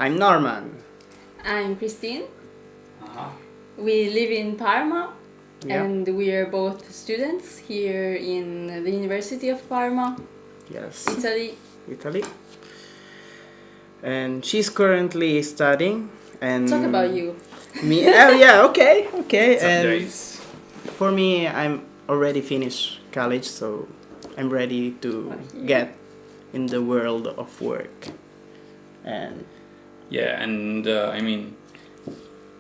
I'm Norman. I'm Christine. Uh-huh. We live in Parma Yeah. and we are both students here in the University of Parma, Yes. Italy. Italy. And she's currently studying. And Talk about you. me. Oh yeah. Okay. Okay. What's up, And guys? for me, I'm already finished college, so I'm ready to get in the world of work. And Yeah, and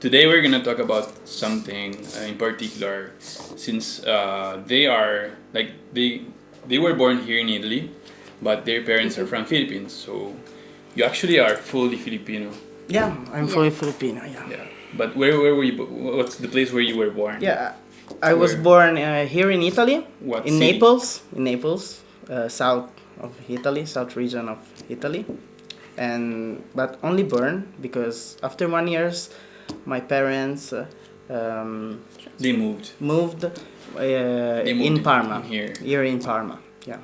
today we're gonna talk about something in particular, since they are they were born here in Italy, but their parents are from Philippines. So you actually are fully Filipino. yeah, I'm fully Filipino. Yeah. Yeah. But where were you? What's the place where you were born? Yeah. I was Where? born here in Italy. What In city? Naples, south of Italy, south region of Italy, but only born because after 1 years, my parents They moved. moved They moved in Parma. here. Here in Parma, yeah.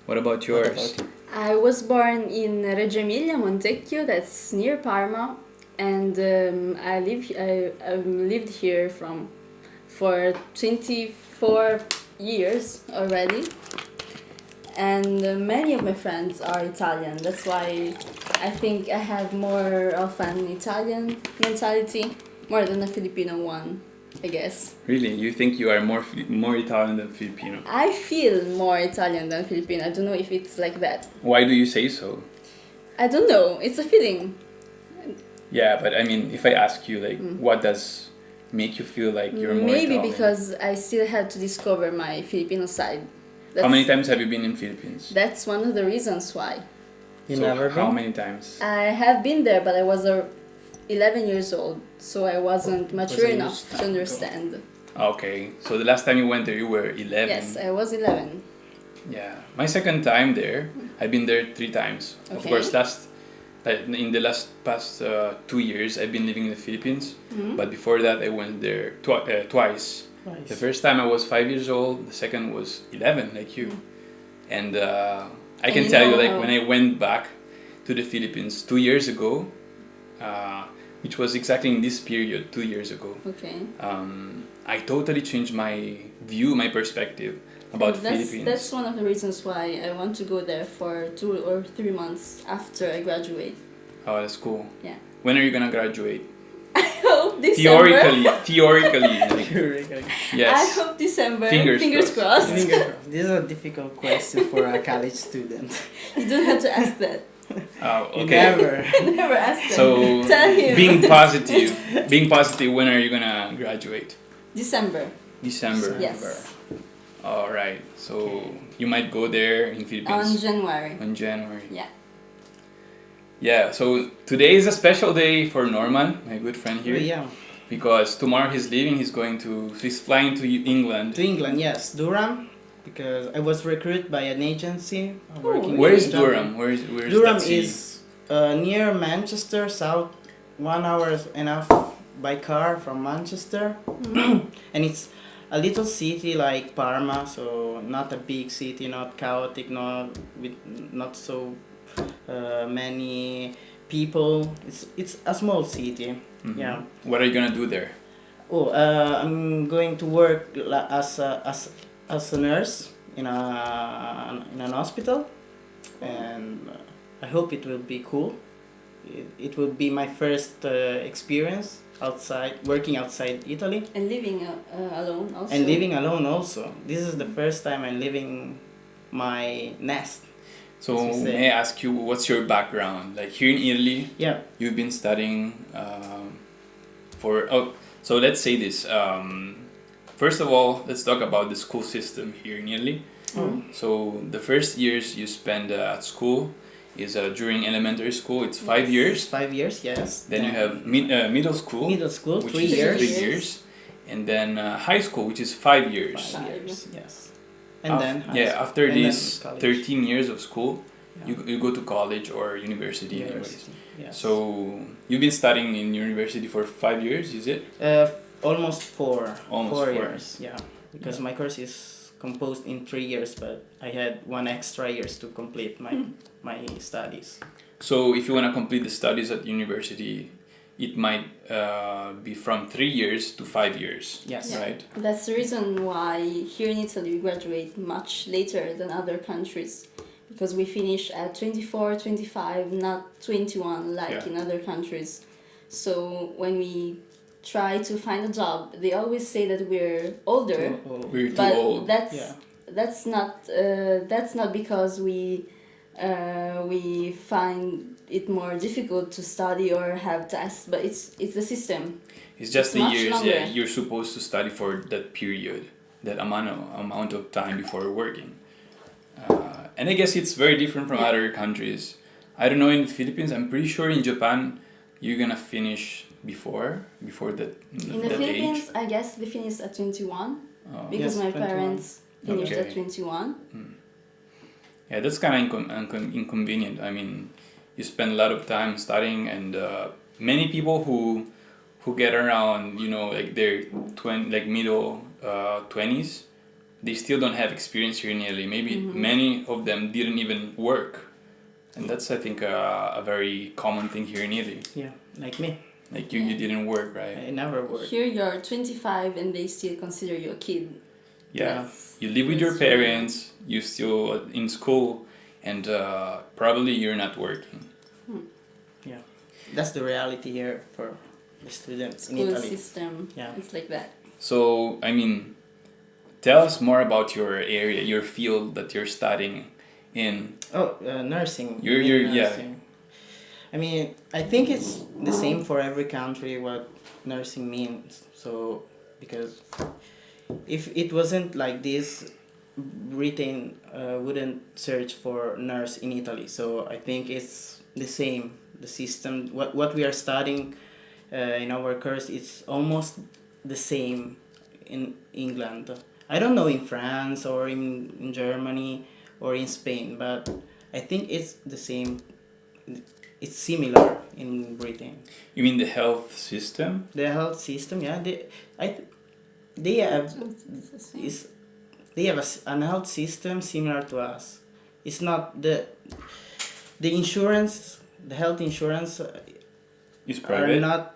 What about yours? I was born in Reggio Emilia, Montecchio, that's near Parma, and I lived here for 24 years already. And many of my friends are Italian. That's why I think I have more of an Italian mentality, more than a Filipino one, I guess. Really, you think you are more Italian than Filipino? I feel more Italian than Filipino. I don't know if it's like that. Why do you say so? I don't know. It's a feeling. Yeah, but I mean, if I ask you, like, what does make you feel like you're more Maybe Italian? because I still have to discover my Filipino side. How many times have you been in Philippines? That's one of the reasons why. You So never how been? many times? I have been there, but I was 11 years old, so I wasn't mature a enough huge to time understand. Okay, so the last time you went there, you were 11. Yes, I was 11. Yeah, my second time there, I've been there 3 times. Of Okay. course, in the past 2 years, I've been living in the Philippines. But before that, I went there twice. The first time I was 5 years old. The second was 11, like you. And I can you tell you, know like, how- when I went back to the Philippines 2 years ago, which was exactly in this period, 2 years ago, Okay. I totally changed my view, my perspective about Philippines. That's one of the reasons why I want to go there for 2 or 3 months after I graduate. Oh, that's cool. Yeah. When are you gonna graduate? I hope December. Theoretically, like, I yes. hope December. Fingers crossed. This is a difficult question for a college student. You don't have to ask that. Oh, You okay. never. Never ask them. So, Tell him. being positive. When are you gonna graduate? December. December. Yes. All right. So you might go there in On Philippines January. on January. Yeah. Yeah. So today is a special day for Norman, my good friend here, Yeah. because tomorrow he's leaving. He's flying to England. To England, yes, Durham, because I was recruited by an agency working. Where in is Dublin. Durham? Where's Durham that city? is near Manchester, south, 1 hour enough by car from Manchester, and it's a little city like Parma, so not a big city, not chaotic, not so many people. It's a small city. Mhm. Yeah. What are you gonna do there? Oh, I'm going to work as a nurse in an hospital, and I hope it will be cool. It will be my first experience working outside Italy, And living alone also. and living alone also. This is the first time I'm leaving my nest. So As you say. may I ask you, what's your background? Like here in Italy, Yeah. you've been studying so let's say this. First of all, let's talk about the school system here in Italy. So the first years you spend at school is during elementary school. It's 5 years. 5 years, yes. Then you have middle school, middle school, which 3 is years. 3 years, and then high school, which is 5 years. 5 years, yes. And then high school. After And then these college. 13 years of school, Yeah. you go to college or university. Anyways. University, yes. So you've been studying in university for 5 years, is it? Almost 4. Almost 4 4. years, yeah. Because my course is composed in 3 years, but I had 1 extra years to complete my studies. So if you want to complete the studies at university, it might be from 3 years to 5 years. Yes. Yeah. Right. That's the reason why here in Italy we graduate much later than other countries, because we finish at 24, 25, not 21 like Yeah. in other countries. So when we try to find a job, they always say that we're older, We're too but old. Yeah. that's not because we find it more difficult to study or have tests, but it's the system. It's just It's the much years. longer. Yeah, you're supposed to study for that period, that amount of time before working. And I guess it's very different from Yeah. other countries. I don't know in the Philippines. I'm pretty sure in Japan, you're gonna finish before that. In the that Philippines, age. I guess they finish at 21 Oh. because Yes, my 21. parents finished Okay. at 21. Yeah, that's kind of inconvenient. I mean, you spend a lot of time studying, and many people who get around, like their middle 20s, they still don't have experience here in Italy. Maybe many of them didn't even work, and that's I think a very common thing here in Italy. Yeah. Like me. Like you didn't work, right? I never worked. Here you're 25 and they still consider you a kid. Yeah, That's- you live with your that's true. parents. You still in school, and probably you're not working. Yeah. That's the reality here for the students in School Italy. system. Yeah. It's like that. So, I mean, tell us more about your area, your field that you're studying in. Oh, nursing. You're- You mean yeah. nursing. I mean, I think it's the same for every country what nursing means. So, because if it wasn't like this, Britain wouldn't search for nurse in Italy. So I think it's the same. The system, what we are studying in our course, it's almost the same in England. I don't know in France or in Germany or in Spain, but I think it's the same. It's similar in Britain. You mean the health system? The health system, yeah, they have It's the same. is they have an health system similar to us. It's not the insurance, the health insurance It's are private. not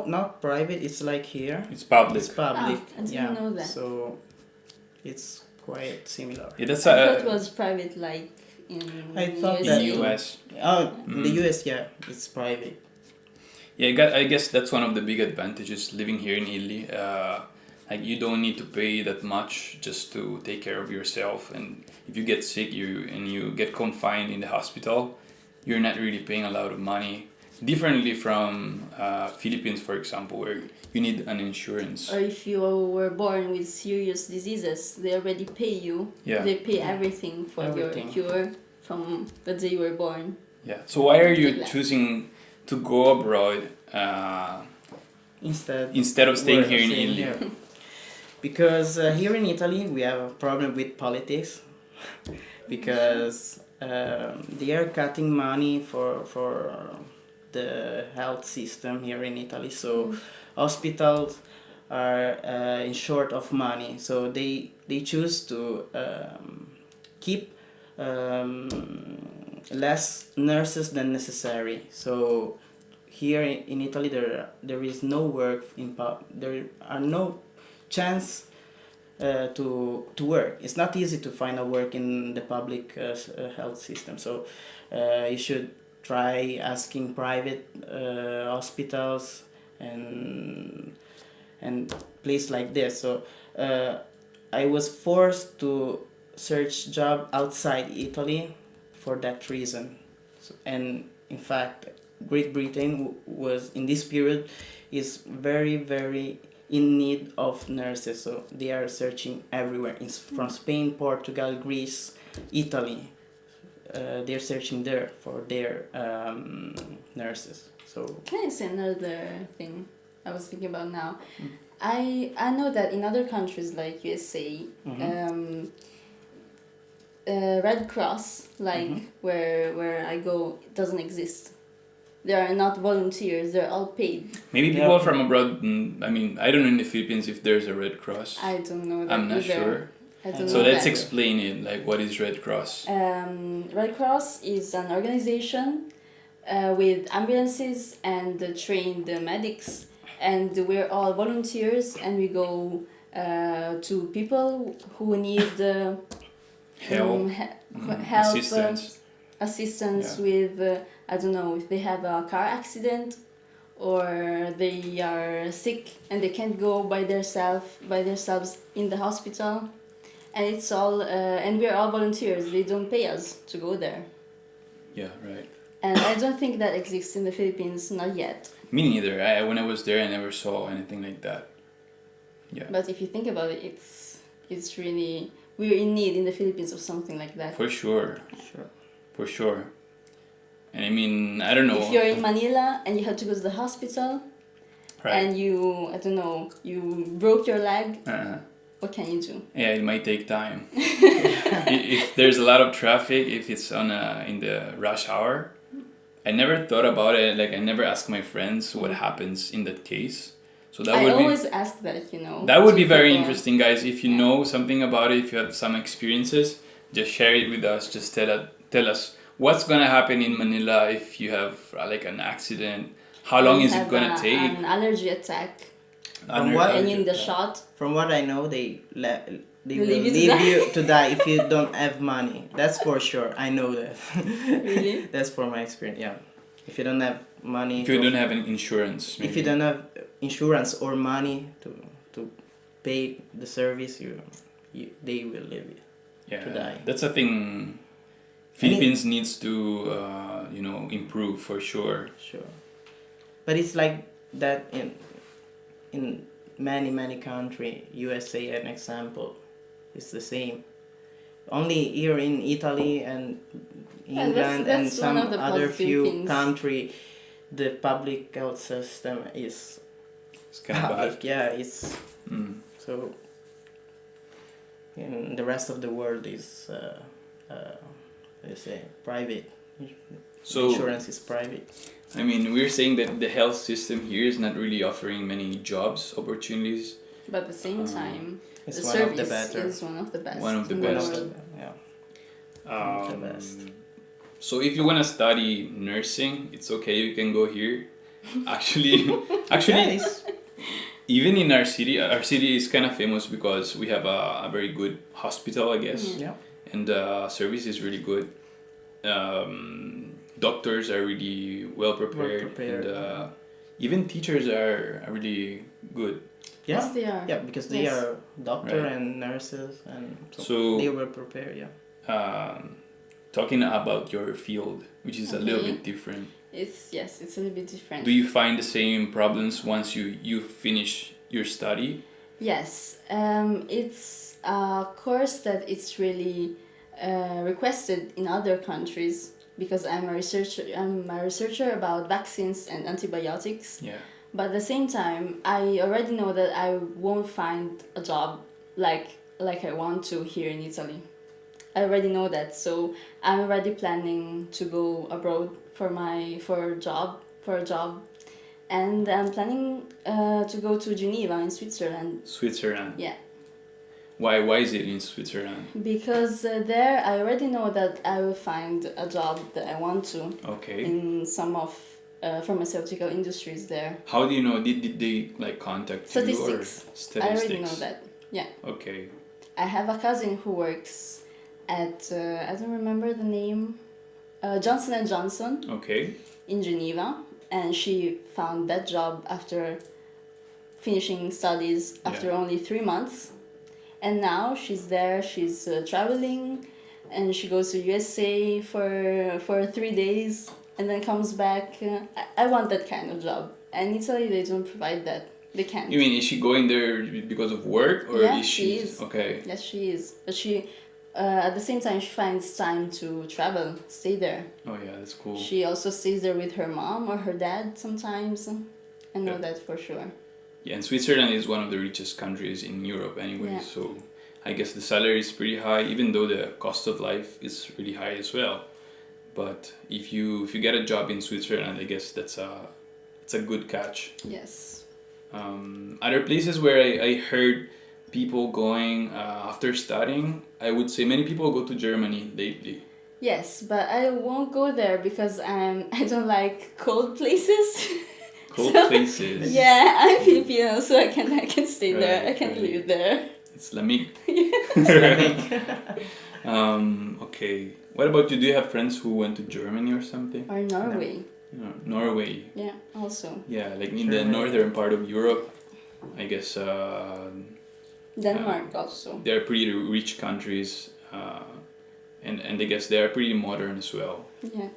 not private. It's like here. It's public. It's public. Ah, I didn't yeah. know that. So it's quite similar. Yeah, that's I thought it was private like in I thought in that the too. US. Oh, in the Mm. US, yeah, it's private. Yeah, I guess that's one of the big advantages living here in Italy. Like you don't need to pay that much just to take care of yourself, and if you get sick, you get confined in the hospital, you're not really paying a lot of money. Differently from Philippines, for example, where you need an insurance. Or if you were born with serious diseases, they already pay you. Yeah. They pay everything for Everything. your cure from the day you were born. Yeah. So why are you Like that. choosing to go abroad instead of staying we're here in staying Italy? here. Because here in Italy we have a problem with politics because they are cutting money for the health system here in Italy. So hospitals are in short of money. So they choose to keep less nurses than necessary. So here in Italy there is no work there are no chance to work. It's not easy to find a work in the public health system. So you should try asking private hospitals and place like this. So I was forced to search job outside Italy for that reason. So, and in fact, Great Britain was in this period is very in need of nurses. So they are searching everywhere. From Spain, Portugal, Greece, Italy. They're searching there for their nurses. So Can I say another thing I was thinking about now? I know that in other countries like USA, Red Cross, like where I go, it doesn't exist. They are not volunteers. They're all paid. Maybe Yeah. people from abroad. I mean, I don't know in the Philippines if there's a Red Cross. I don't know that I'm not either. sure. I don't So know let's that. explain it. Like, what is Red Cross? Red Cross is an organization with ambulances and trained medics, and we're all volunteers, and we go to people who need Help, help, Yeah. assistance with I don't know, if they have a car accident or they are sick and they can't go by themselves in the hospital, and it's all and we're all volunteers. They don't pay us to go there, Yeah, right. and I don't think that exists in the Philippines, not yet. Me neither. When I was there, I never saw anything like that. Yeah. But if you think about it, it's really, we're in need in the Philippines of something like that. For sure. Sure. For sure. And I mean, I don't know. If you're in Manila and you have to go to the hospital, Right. and you, I don't know, you broke your leg, Uh-huh. what can you do? Yeah, it might take time. If there's a lot of traffic, if it's in the rush hour, I never thought about it. Like I never asked my friends what happens in that case. So that I would always ask that, you know. that would to be very people. interesting, guys. If you Yeah. know something about it, if you have some experiences, just share it with us. Just tell us what's gonna happen in Manila if you have like an accident. How long You is it have gonna take? An allergy attack, From what- and you need a shot. From what I know, they They will leave you to leave die. you to die if you don't have money. That's for sure. I know that. Really? That's for my experience. Yeah. If you don't have money. If you don't have an insurance, If you don't have insurance or money to pay the service, they will leave you. to die. That's a thing. Philippines needs to improve for sure. Sure. But it's like that in many country. USA an example. It's the same. Only here in Italy and Yeah, England and that's one some of the other positive few things. country, the public health system is It's kind of public. bad. Yeah, it's Mm. so. In the rest of the world is they say private. So Insurance is private. I mean, we're saying that the health system here is not really offering many jobs opportunities. But at the same time, It's the one of service the better. is one of the best. One of the in best. world. Yeah. Um, The best. So if you wanna study nursing, it's okay. You can go here. Actually, Yeah, it's, even in our city is kind of famous because we have a very good hospital, I guess, yeah. and service is really good. Doctors are really well prepared, prepared. and even teachers are really good. Yeah. Yes, they are. Yeah, because they Yes. are doctor Right. and nurses, and So- they were prepared. Yeah. Talking about your field, which is a little Okay. bit different. It's a little bit different. Do you find the same problems once you finish your study? Yes, it's a course that it's really requested in other countries because I'm a researcher about vaccines and antibiotics. Yeah. But at the same time, I already know that I won't find a job like I want to here in Italy. I already know that, so I'm already planning to go abroad for a job, and I'm planning to go to Geneva in Switzerland. Switzerland. Yeah, Why is it in Switzerland? because there I already know that I will find a job that I want to Okay. in some of pharmaceutical industries there. How do you know? Did they like contact Statistics. you or statistics? I already know that. Yeah. Okay. I have a cousin who works at I don't remember the name, Johnson and Johnson Okay. in Geneva, and she found that job after finishing studies after Yeah. only 3 months, and now she's there. She's traveling, and she goes to USA for 3 days and then comes back. I want that kind of job, and in Italy they don't provide that. They can't. You mean is she going there because of work or Yeah, is she is. Okay. Yes, she is. But she, at the same time, she finds time to travel, stay there. Oh yeah, that's cool. She also stays there with her mom or her dad sometimes. I know Yeah. that for sure. Yeah, and Switzerland is one of the richest countries in Europe anyway, Yeah. so I guess the salary is pretty high, even though the cost of life is really high as well. But if you get a job in Switzerland, I guess it's a good catch. Yes. Other places where I heard people going after studying, I would say many people go to Germany lately. Yes, but I won't go there because I don't like cold places. Cold So, places. Yeah, I'm Filipino, so I can stay there. I Right, can right. live there. Islamic. Islamic. Okay. What about you? Do you have friends who went to Germany or something? Or Norway. No, Norway. Yeah, also. Yeah, like in the Germany. northern part of Europe, I guess Denmark also. they're pretty rich countries, and I guess they are pretty modern as well. Yeah.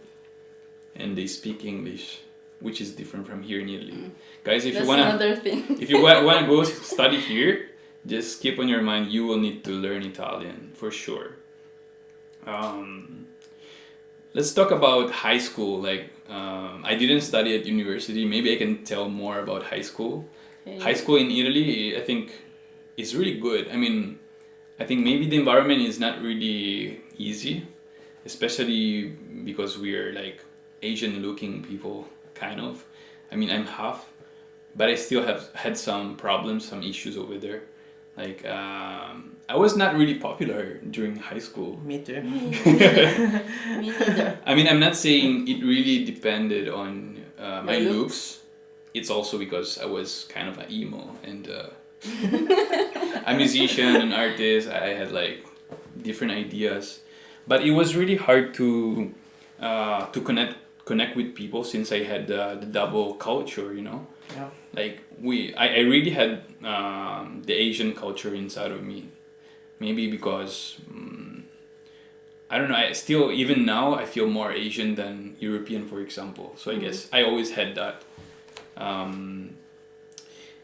And they speak English, which is different from here in Italy. Guys, if That's you wanna another thing. if you wanna go study here, just keep on your mind you will need to learn Italian for sure. Let's talk about high school. Like, I didn't study at university. Maybe I can tell more about high school. Okay. High school in Italy, I think, is really good. I mean, I think maybe the environment is not really easy, especially because we're like Asian-looking people, kind of. I mean, I'm half, but I still have had some problems, some issues over there. Like, I was not really popular during high school. Me too. Me neither. Me neither. I mean, I'm not saying it really depended on my Your looks. It's also because I was kind of an emo and a musician, an artist. I had like different ideas, but it was really hard to connect with people since I had the double culture. You know, Yeah. like I really had the Asian culture inside of me. Maybe because I don't know. I still even now I feel more Asian than European, for example. So I guess I always had that.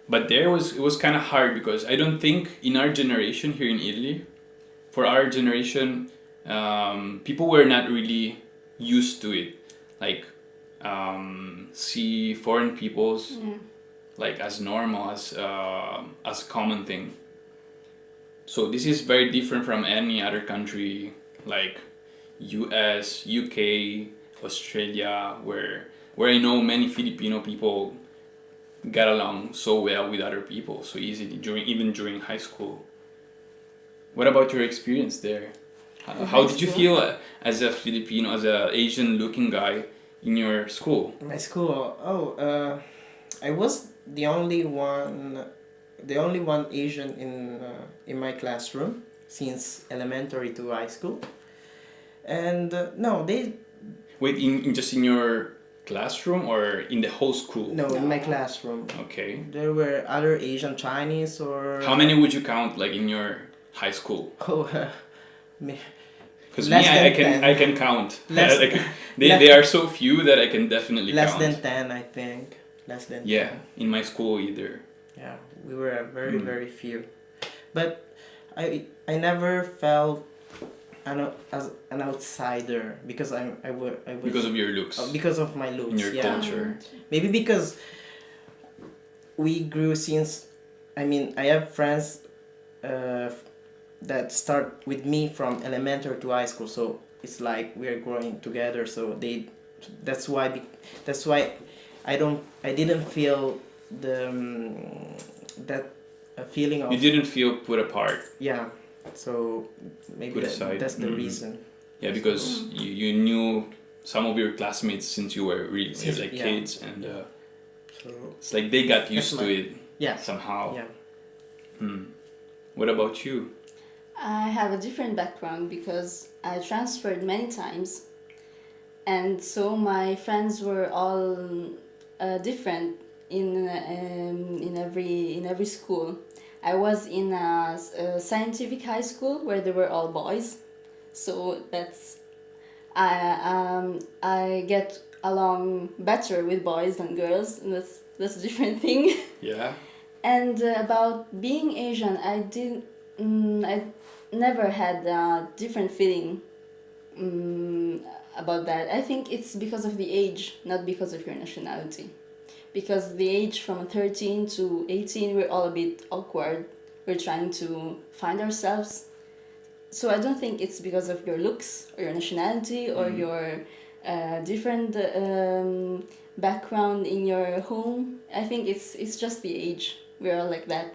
But it was kind of hard because I don't think in our generation here in Italy, for our generation, people were not really used to it. Like see foreign peoples like as normal as common thing. So this is very different from any other country like US, UK, Australia, where I know many Filipino people get along so well with other people so easily during high school. What about your experience there? How did you feel as a Filipino, as a Asian looking guy in your school? My school. I was the only one Asian in my classroom since elementary to high school. And no, they Wait, in just in your classroom or in the whole school? no in my classroom. Okay. There were other Asian Chinese or How many would you count like in your high school? Oh, me. Because me, Less than I 10. can count. Less- Like, they are so few that I can definitely Less count. than 10, I think. Less than Yeah, 10. in my school either. Yeah, we were very few. But I never felt as an outsider because I was Because of your looks. because of my looks. In your yeah. culture. Maybe because we grew since I mean I have friends that start with me from elementary to high school, so it's like we're growing together, so that's why I didn't feel the that feeling of You didn't feel put apart. yeah, so maybe Put aside. that's the Mhm. reason. Yeah, because you knew some of your classmates since you were really Since- like yeah. kids, and So it's like they got used That's to my- it yeah, somehow. yeah. What about you? I have a different background because I transferred many times, and so my friends were all different in every school. I was in a scientific high school where they were all boys, so I get along better with boys than girls, and that's a different thing. Yeah. And about being Asian, I never had a different feeling about that. I think it's because of the age, not because of your nationality. Because the age from 13 to 18, we're all a bit awkward. We're trying to find ourselves. So I don't think it's because of your looks or your nationality or your different background in your home. I think it's just the age. We're all like that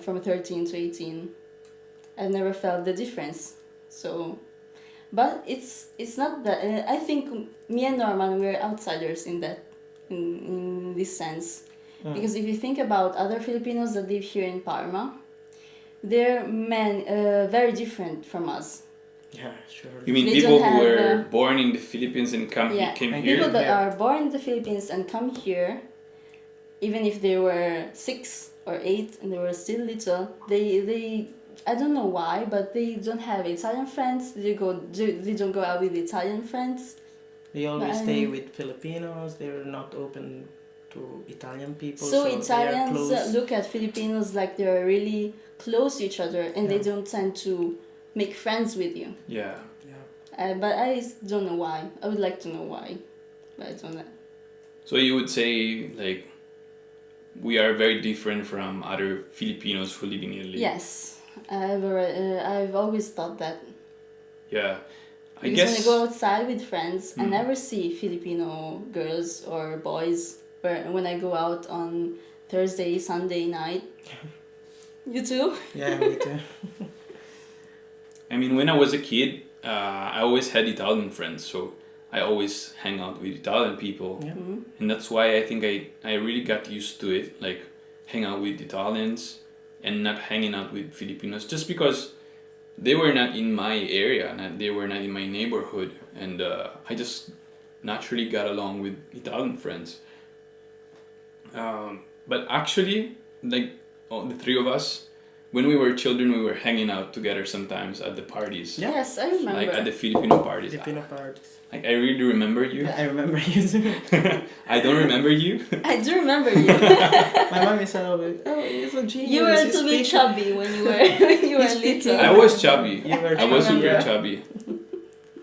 from 13 to 18. I've never felt the difference. So But it's not that. I think me and Norman we're outsiders in that in this sense, because if you think about other Filipinos that live here in Parma, they're very different from us. Yeah, sure. You mean They people don't who have, were born in the Philippines and came And here? People that Yeah. are born in the Philippines and come here, even if they were 6 or 8 and they were still little, they I don't know why, but they don't have Italian friends. They don't go out with Italian friends. They always But, stay with Filipinos. They're not open to Italian people. So they are Italians close. look at Filipinos like they're really close to each other, and they Yeah. don't tend to make friends with you. Yeah. Yeah. But I don't know why. I would like to know why, but I don't know. So you would say like we are very different from other Filipinos who live in Italy. Yes, I've always thought that. Yeah. I Because guess. when I go outside with friends, I Mm. never see Filipino girls or boys. When I go out on Thursday, Sunday night. You too? Yeah, me too. I mean, when I was a kid, I always had Italian friends, so I always hang out with Italian people, Yeah. and that's why I think I really got used to it, like hang out with Italians and not hanging out with Filipinos, just because they were not in my area, they were not in my neighborhood, and I just naturally got along with Italian friends. But actually, like all the three of us, when we were children, we were hanging out together sometimes at the parties. Yeah. Yes, I remember. Like at the Filipino parties. Filipino parties. Like I really remember you. I remember you too. I don't remember you. I do remember you. My mom is always, oh, he's a genius. You were a he's little bit speaking." chubby when you were speaking. little. I was chubby. You were I was chubby, super yeah. chubby.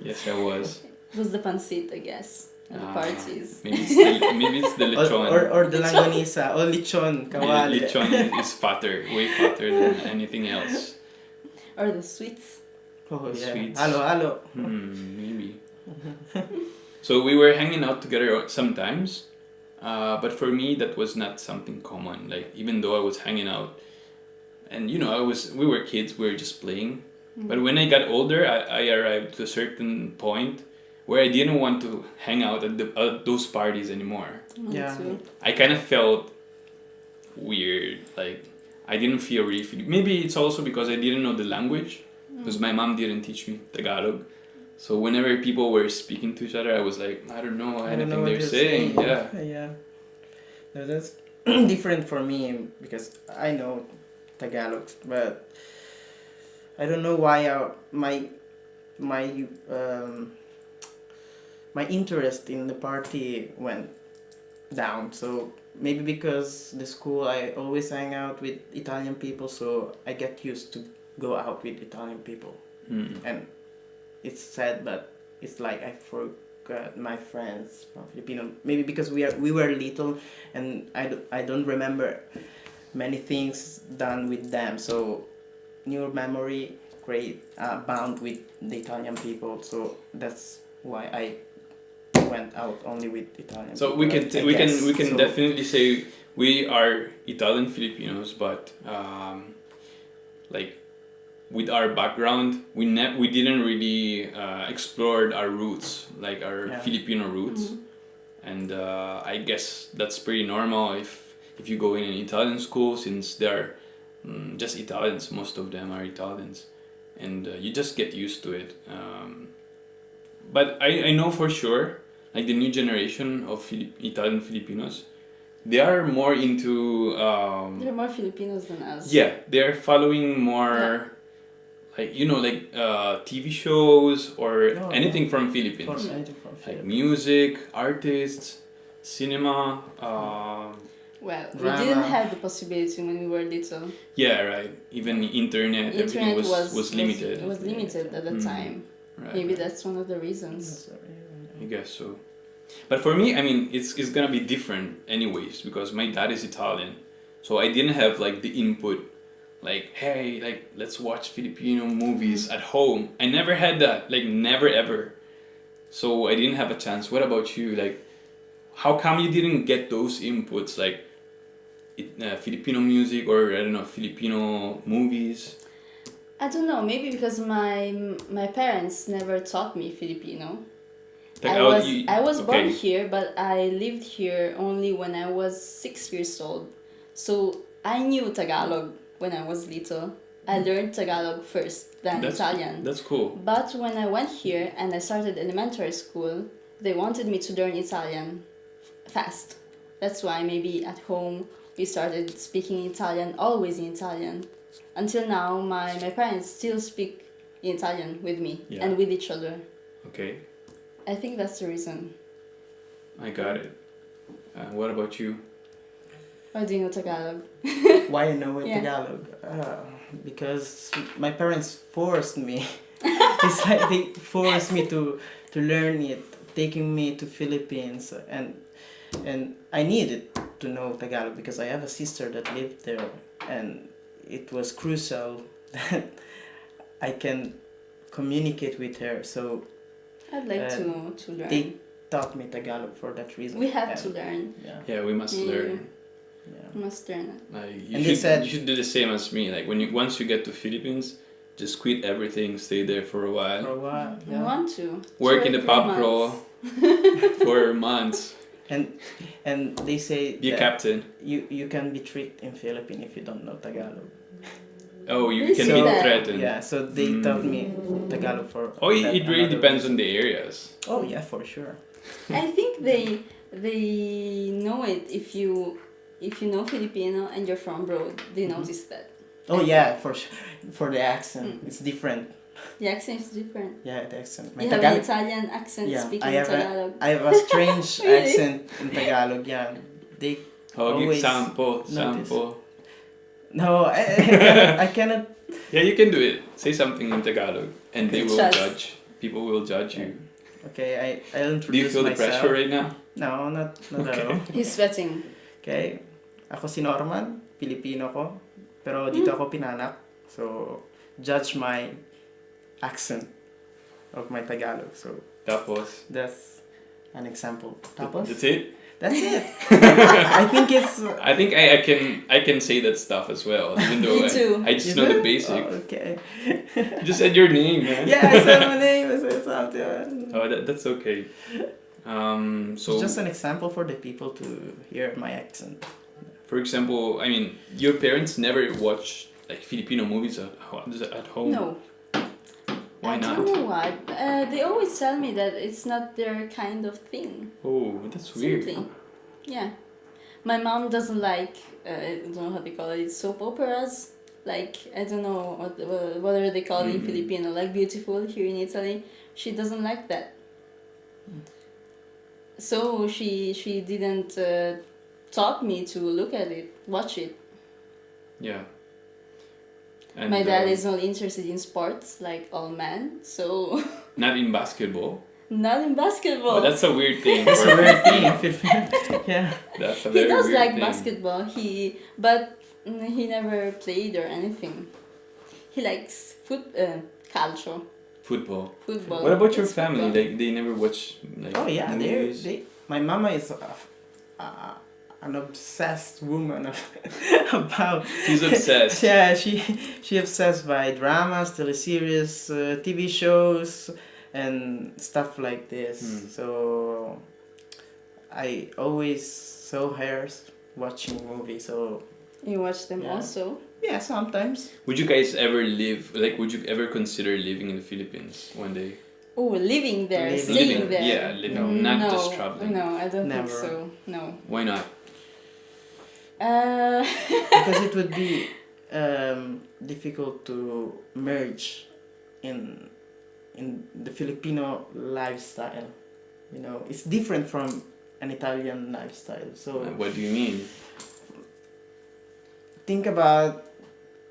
Yes, I was. It was the pancit, I guess, at the parties. Maybe it's the lechon. Or the langonisa. Or lechon. Kawali. Lechon is fatter, way fatter than anything else. Or the sweets. Oh, yeah. Sweets. Halo. Maybe. So we were hanging out together sometimes, but for me that was not something common. Like even though I was hanging out, and you know we were kids, we were just playing. But when I got older, I arrived to a certain point where I didn't want to hang out at those parties anymore. Yeah. Too. I kind of felt weird. Like I didn't feel really. Maybe it's also because I didn't know the language, because my mom didn't teach me Tagalog. So whenever people were speaking to each other, I was like, I don't know anything they're saying. Yeah. Yeah. No, that's different for me because I know Tagalog, but I don't know why my interest in the party went down. So maybe because the school I always hang out with Italian people, so I get used to go out with Italian people. And it's sad, but it's like I forgot my friends from Filipino. Maybe because we were little, and I don't remember many things done with them. So new memory bound with the Italian people. So that's why I went out only with Italian. So people, we can So- definitely say we are Italian Filipinos, but like with our background, we didn't really explored our roots, like our Yeah. Filipino roots, and I guess that's pretty normal if you go in an Italian school, since they're just Italians. Most of them are Italians, and you just get used to it. But I know for sure, like the new generation of Italian Filipinos, they are more into They're more Filipinos than us. yeah, they're following more like like TV shows or Oh, anything yeah. from For Philippines, anything from like Philippines. music, artists, cinema. Well, we Drama. didn't have the possibility when we were little. Yeah, right. Even internet, everything was limited. Was limited at the Mm. time. Right, Maybe right. that's one of the reasons. I guess so. But for me, I mean, it's gonna be different anyways, because my dad is Italian, so I didn't have like the input, like, hey, like let's watch Filipino movies at home. I never had that, like never ever. So I didn't have a chance. What about you? Like, how come you didn't get those inputs, like Filipino music or I don't know, Filipino movies? I don't know. Maybe because my parents never taught me Filipino. Like, I was born okay. here, but I lived here only when I was 6 years old. So I knew Tagalog when I was little. I learned Tagalog first, then Italian. That's cool. But when I went here and I started elementary school, they wanted me to learn Italian fast. That's why maybe at home we started speaking Italian, always in Italian. Until now, my parents still speak in Italian with me and with each other. Okay, I think that's the reason. I got it. What about you? Why do you know Tagalog? Why I know Yeah. Tagalog? Because my parents forced me. It's like they forced me to learn it, taking me to Philippines, and I needed to know Tagalog because I have a sister that lived there, and it was crucial that I can communicate with her. So I'd like to learn. they taught me Tagalog for that reason. We have to learn. Yeah. Yeah, we must learn. Yeah. We must learn it. You should do the same as me. Like once you get to Philippines, just quit everything, stay there for a while, For a while. I Yeah. want to. work in the 3 pub months. crawl for months, And they say be a that captain. you can be tricked in Philippines if you don't know Tagalog. Oh, you They can say be that. threatened. Yeah, so they taught me Tagalog for. Oh, that it really another depends reason. on the areas. Oh yeah, for sure. I think they know it if you know Filipino and you're from abroad. They notice that. Oh yeah, for sure. For the accent, it's different. The accent is different. Yeah, the accent. My You have an Italian accent speaking Tagalog. I have a strange Really? accent in Tagalog. Yeah, they Oh, give always sample, notice. sample. No, I cannot. Yeah, you can do it. Say something in Tagalog, and they will Just- judge. People will judge you. Okay, I'll introduce Do you feel the myself. pressure right now? No, not at all. He's sweating. Okay, ako si Norman, Pilipino ko, pero dito ako pinanak. So, judge my accent of my Tagalog. So, Tapos. that's an example. Tapos? That's it. That's it. I think it's... I think I can say that stuff as well, even though Me too. I just Is know the it? basic. Oh, okay. You just said your name, man. Yeah, I said my name. I said something. Oh, that's okay. So It's just an example for the people to hear my accent. for example, I mean, your parents never watch like Filipino movies at home. No. Why I not? don't know why. They always tell me that it's not their kind of thing. Oh, that's weird. Simply. Yeah. My mom doesn't like, I don't know how they call it, soap operas. Like, I don't know what are they called in Filipino, like Beautiful here in Italy. She doesn't like that. So she didn't taught me to look at it, watch it. Yeah. And, My dad is not interested in sports like all men, so not in basketball. not in basketball. But that's a weird thing. It's a for- weird thing in Philippines. Yeah. That's a He very does weird like thing. basketball. But he never played or anything. He likes calcio, Football. football. What about your It's family? football. Like they never watch like Oh yeah, movies? my mama is an obsessed woman about. She's obsessed. Yeah, she obsessed by dramas, teleseries, TV shows, and stuff like this. So I always saw her watching movies. So You watch them Yeah. also. yeah, sometimes. Would you guys ever live like? Would you ever consider living in the Philippines one day? Oh, living there, Living. staying there. Yeah, living, not just traveling. No, I don't Never. think so. No. Why not? Because it would be difficult to merge in the Filipino lifestyle. You know, it's different from an Italian lifestyle. So What do you mean? think about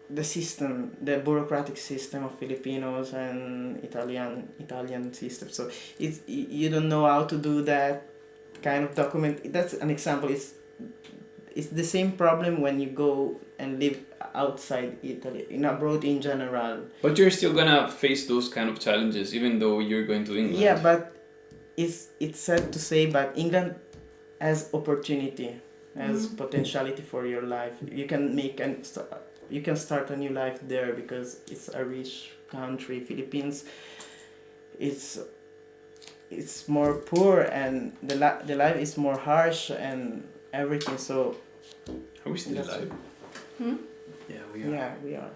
the system, the bureaucratic system of Filipinos and Italian system. So it's you don't know how to do that kind of document. That's an example. It's the same problem when you go and live outside Italy, in abroad in general. But you're still gonna face those kind of challenges, even though you're going to England. Yeah, but it's sad to say, but England has opportunity, has potentiality for your life. You can make you can start a new life there because it's a rich country. Philippines, it's more poor and the life is more harsh and everything. So Are we still That's alive? Yeah, we are. yeah, we are.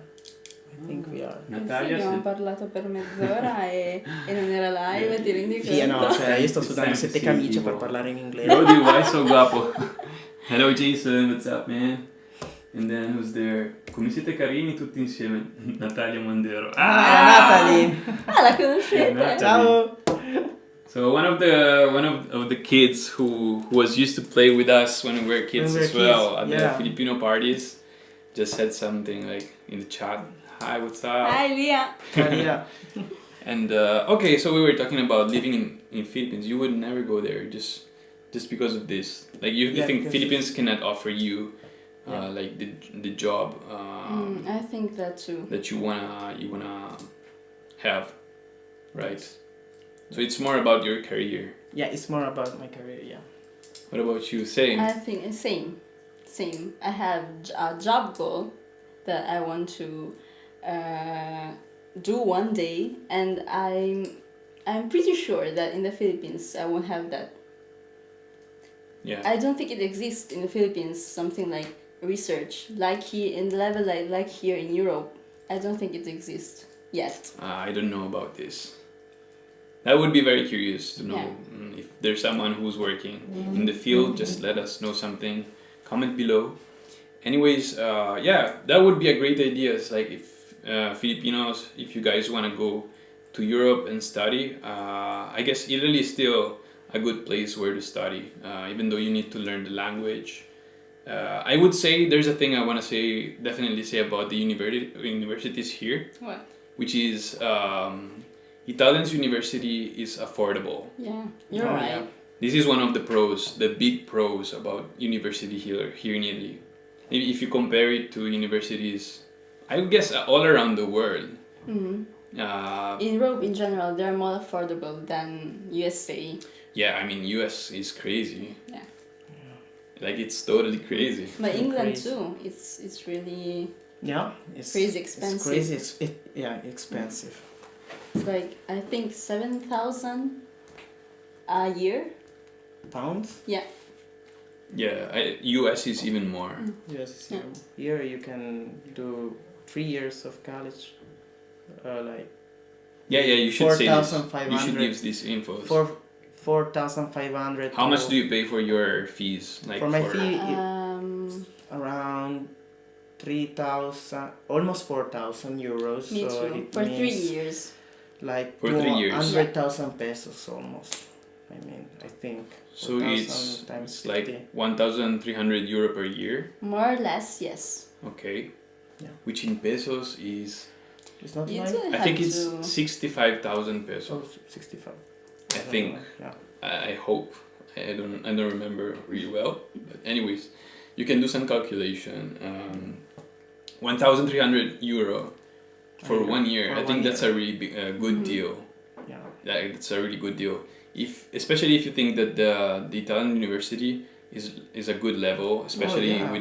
I think we are. Natalia Abbiamo said, parlato per mezz'ora e non era live, ti rendi conto? Sì, no, cioè io sto sudando Sempre 7 camicie sì, per tipo- parlare in inglese. Rody, why so guapo? Hello Jason, what's up man? And then who's there? Come siete carini tutti insieme? Natalia Mondero. Natalie! Ah, la conoscete? Natalie. Ciao! So one of the kids who was used to play with us when we were kids When we were as well kids, at yeah. the Filipino parties just said something like in the chat. Hi, what's up? Hi, Lia. Yeah. And okay, so we were talking about living in Philippines. You would never go there just because of this. Like you Yeah, think because Philippines cannot offer you Yeah. like the job I think that too. that you wanna have, right? So it's more about your career. Yeah, it's more about my career, yeah. What about you? Same. I think same. I have a job goal that I want to do one day, and I'm pretty sure that in the Philippines I won't have that. Yeah. I don't think it exists in the Philippines. Something like research, like here in the level like here in Europe. I don't think it exists yet. I don't know about this. I would be very curious to know Yeah. if there's someone who's working in the field. Just let us know something. Comment below. Anyways, yeah, that would be a great idea. It's like if Filipinos, if you guys want to go to Europe and study, I guess Italy is still a good place where to study, even though you need to learn the language. I would say there's a thing I want to definitely say about the universities here, What? which is Italian's university is affordable. Yeah, you're Oh, right. yeah. This is one of the pros, the big pros about university here in Italy. If you compare it to universities, I guess all around the world. Mhm. Uh, In Europe in general, they're more affordable than USA. yeah, I mean US is crazy. Yeah. Like it's totally crazy. But England Crazy. too. It's really Yeah, it's Crazy It's expensive. crazy, expensive. it's like I think 7,000 a year. Pounds? Yeah. Yeah, US is even more. Yes. Yeah. Here you can do 3 years of college. Like Yeah, you should say this. You 4,500. should give this info. 4,500. How much do you pay for your fees? Like For my fee, around 3,000, almost 4,000 euros. Me so too. it For 3 means years. like For 3 years. 100,000 pesos almost. I mean, I think. So 4,000 times it's like 50. 1,300 euro per year. More or less, yes. Okay. Yeah. Which in pesos is, It's not You like do I have think it's to. 65,000 pesos. so 65. I think. Yeah. I hope. I don't remember really well. But anyways, you can do some calculation. 1,300 euro for Yeah, 1 year. for I think 1 that's year. a really good Mhm. deal. Yeah. That's a really good deal. Especially if you think that the Italian university is a good level, especially yeah.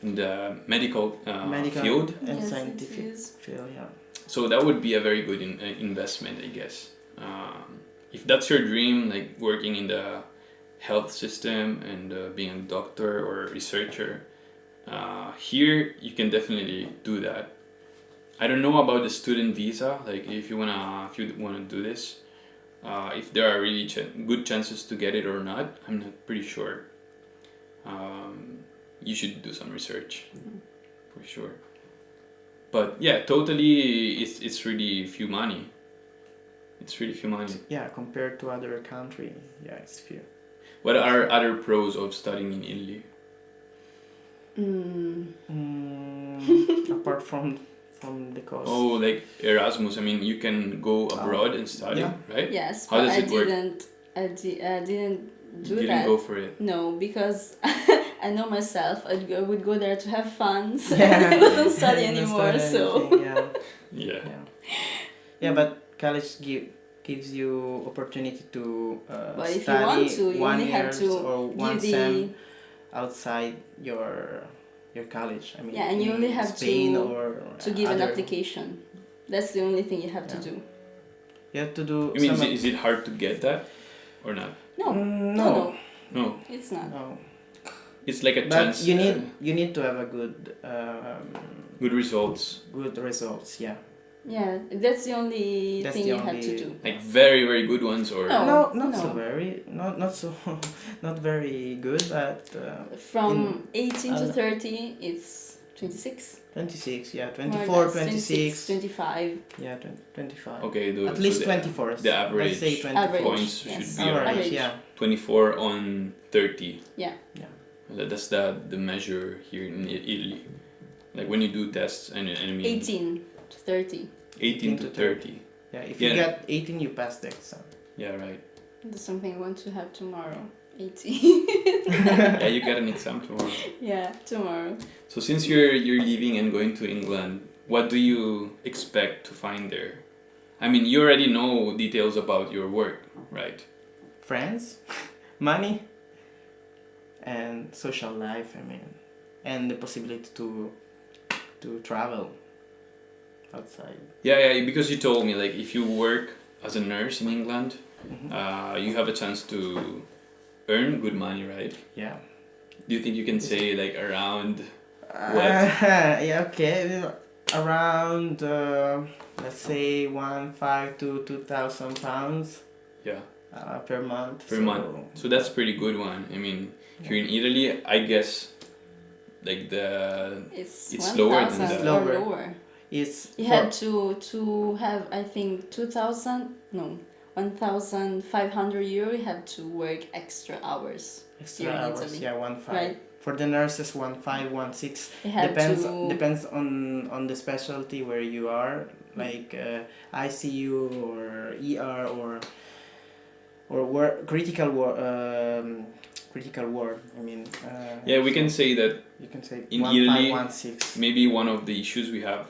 in the medical, Medical field. and Yes, it scientific is. field, yeah. So that would be a very good investment, I guess. If that's your dream, like working in the health system and being a doctor or researcher, here you can definitely do that. I don't know about the student visa. Like if you wanna do this, if there are really good chances to get it or not, I'm not pretty sure. You should do some research, for sure. But yeah, totally, it's really few money. It's really few money. Yeah, compared to other country, yeah, it's few. What are other pros of studying in Italy? Apart from the cost. Oh, like Erasmus. I mean, you can go abroad and study, yeah. right? Yes, How but does I it work? didn't do You didn't that. go for it. No, because I know myself. I would go there to have fun. So Yeah. I wouldn't study Don't anymore. study So anything, yeah. Yeah. Yeah, but college gives you opportunity to but if you study want to, you 1 only have year to or one give sem the outside your your college. I mean, Yeah, and you in only have Spain to- or To give an other- application. That's the only thing you have to Yeah. do. You have to do. I mean, some is it hard to get that or not? No, No, No, it's not. no. it's like a But chance. you need to have a Good results, good results. Yeah. Yeah, that's the only That's thing the you have to only- do. like very very good ones, or No. No, not so no. very, not so, not very good, but From 18 to uh, 30, it's 26. 26, yeah, More 24, or less, 26, 25. yeah, 25. okay, At least the, 24. the average Let's say 24. Average. points Yes. should be around Average, Average. yeah. 24 on 30. Yeah. That's the measure here in Italy. Like when you do tests, and I mean 18 to 30. 18 to 30. Yeah, if Yeah. you get 18, you pass the exam. Yeah, right. That's something I want to have tomorrow. 18. Yeah, you get an exam tomorrow. Yeah, tomorrow. So since you're leaving and going to England, what do you expect to find there? I mean, you already know details about your work, right? Friends, money, and social life, I mean, and the possibility to travel outside. Yeah, because you told me like if you work as a nurse in England, Mhm. you have a chance to earn good money, right? Yeah. Do you think you can say like around? Yeah, okay. Around, let's say, 1,500 to 2,000 pounds Yeah, per month. per month. So that's pretty good one. I mean, here in Italy, I guess like It's It's lower than 1,000 that. or Lower. lower. It's You for- had to have, I think, 1,500 euro. You have to work extra hours. extra here in hours. Italy. Yeah, 1,500. Right. For the nurses, 1,500, 1,600. You have Depends to. depends on the specialty where you are, like ICU or ER or critical ward. I mean. yeah, we can say that You can say in 1,500, Italy, 1,600. maybe one of the issues we have,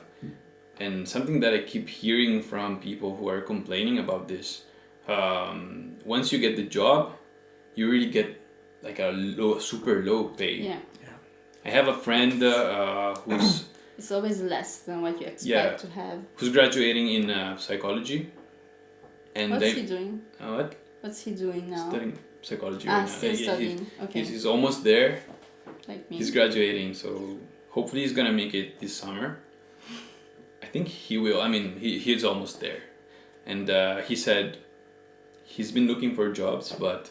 and something that I keep hearing from people who are complaining about this, once you get the job, you really get like a super low pay. Yeah. I have a friend who's It's always less than what you expect Yeah. to have. who's graduating in psychology, and What's they he doing? what What's he doing now? studying psychology Ah, right now. still Yeah, studying. Okay, he's almost there. like me. He's graduating, so hopefully he's gonna make it this summer. I think he will. I mean, he's almost there, and he said he's been looking for jobs, but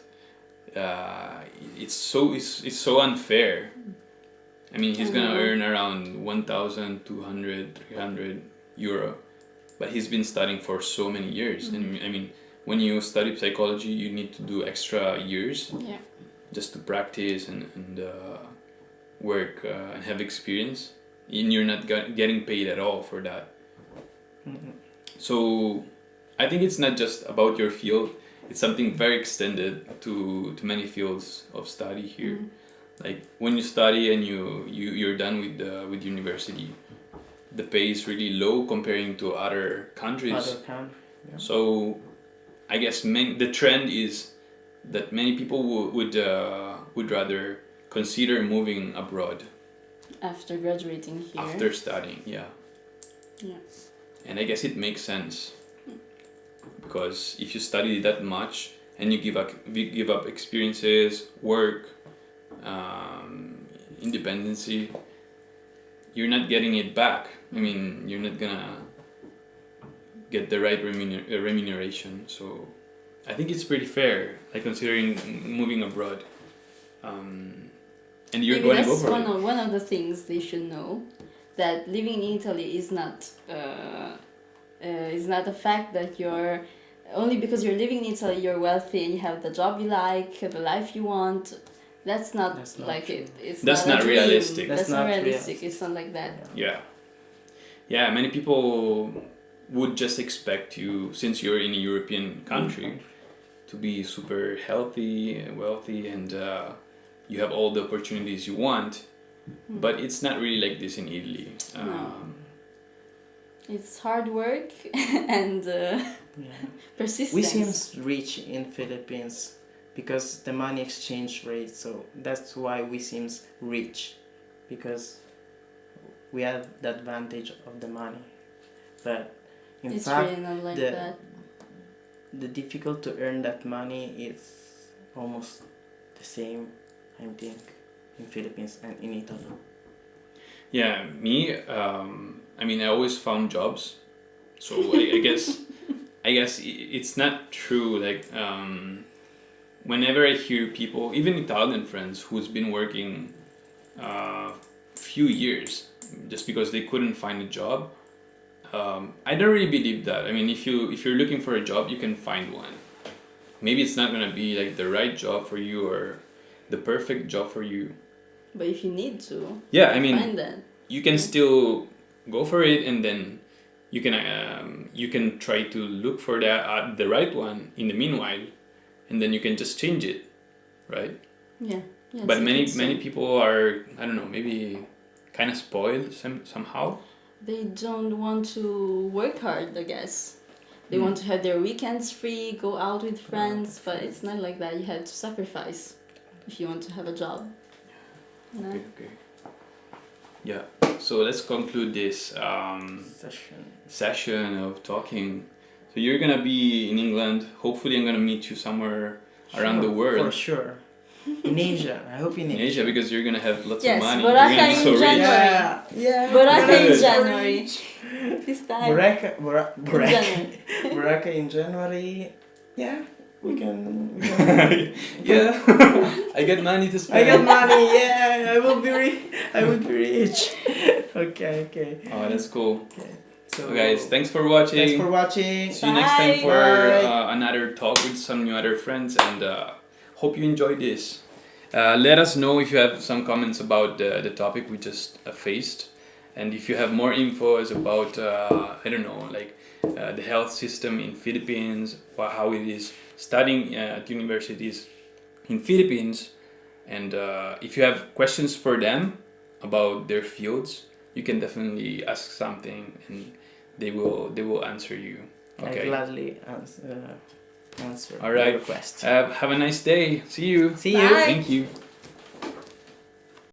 it's so unfair. I mean, he's gonna earn around 1,200, 300 euro, but he's been studying for so many years, and I mean, when you study psychology, you need to do extra years Yeah. just to practice and work and have experience, and you're not getting paid at all for that. Mhm. So I think it's not just about your field, it's something very extended to many fields of study here. Like when you study and you're done with university, the pay is really low comparing to other countries. Other country. Yeah. So I guess the trend is that many people would rather consider moving abroad After graduating here. after studying. Yeah. Yeah. And I guess it makes sense because if you study that much and you give up experiences, work, independency, you're not getting it back. I mean, you're not gonna get the right remuneration. So I think it's pretty fair, like considering moving abroad. And you're Maybe going to go that's for one it. of, one of the things they should know, that living in Italy is not a fact that you're only because you're living in Italy you're wealthy and you have the job you like, the life you want. That's not like true. it. It's That's not not a dream. realistic. That's not realistic. realistic. It's not like that. Yeah, many people would just expect you, since you're in a European country, to be super healthy and wealthy and you have all the opportunities you want, but it's not really like this in Italy. No. It's hard work and persistence. We seem rich in Philippines because the money exchange rate, so that's why we seem rich. because we have the advantage of the money, but in It's fact really not like the that. the difficult to earn that money is almost the same, I think, in Philippines and in Italy. Yeah, me. I mean, I always found jobs, so I guess it's not true. Like, whenever I hear people, even Italian friends, who's been working few years just because they couldn't find a job, I don't really believe that. I mean, if you're looking for a job, you can find one. Maybe it's not gonna be like the right job for you or the perfect job for you. But if you need to, Yeah, I mean, find that. you can still go for it, and then you can try to look for the right one in the meanwhile, and then you can just change it, right? Yeah. Yes, But I many think so. many people are, I don't know, maybe kind of spoiled somehow. They don't want to work hard, I guess. They want to have their weekends free, go out with friends, but it's not like that. You have to sacrifice if you want to have a job. You know? Okay. Yeah. So let's conclude this session of talking. So you're gonna be in England. Hopefully, I'm gonna meet you somewhere around the world. For sure. In Asia. I hope in In Asia. Asia, because you're gonna have lots Yes, of money. Boracay You're gonna be in so rich. January. Yeah. Boracay in Good. January. This time. January. Boracay in January. Yeah. We can Yeah. I get money to spend. I got money, yeah, I will be rich. Okay. Oh, that's cool. Okay. So guys, thanks for watching. Thanks for watching. See you next time Bye. for Bye. another talk with some new other friends, and hope you enjoyed this. Let us know if you have some comments about the topic we just faced, and if you have more infos about I don't know, like the health system in Philippines, how it is studying at universities in Philippines, and if you have questions for them about their fields, you can definitely ask something, and they will answer you. Okay. I gladly answer All right. your request. Have a nice day. See you. See you. Bye. Thank you.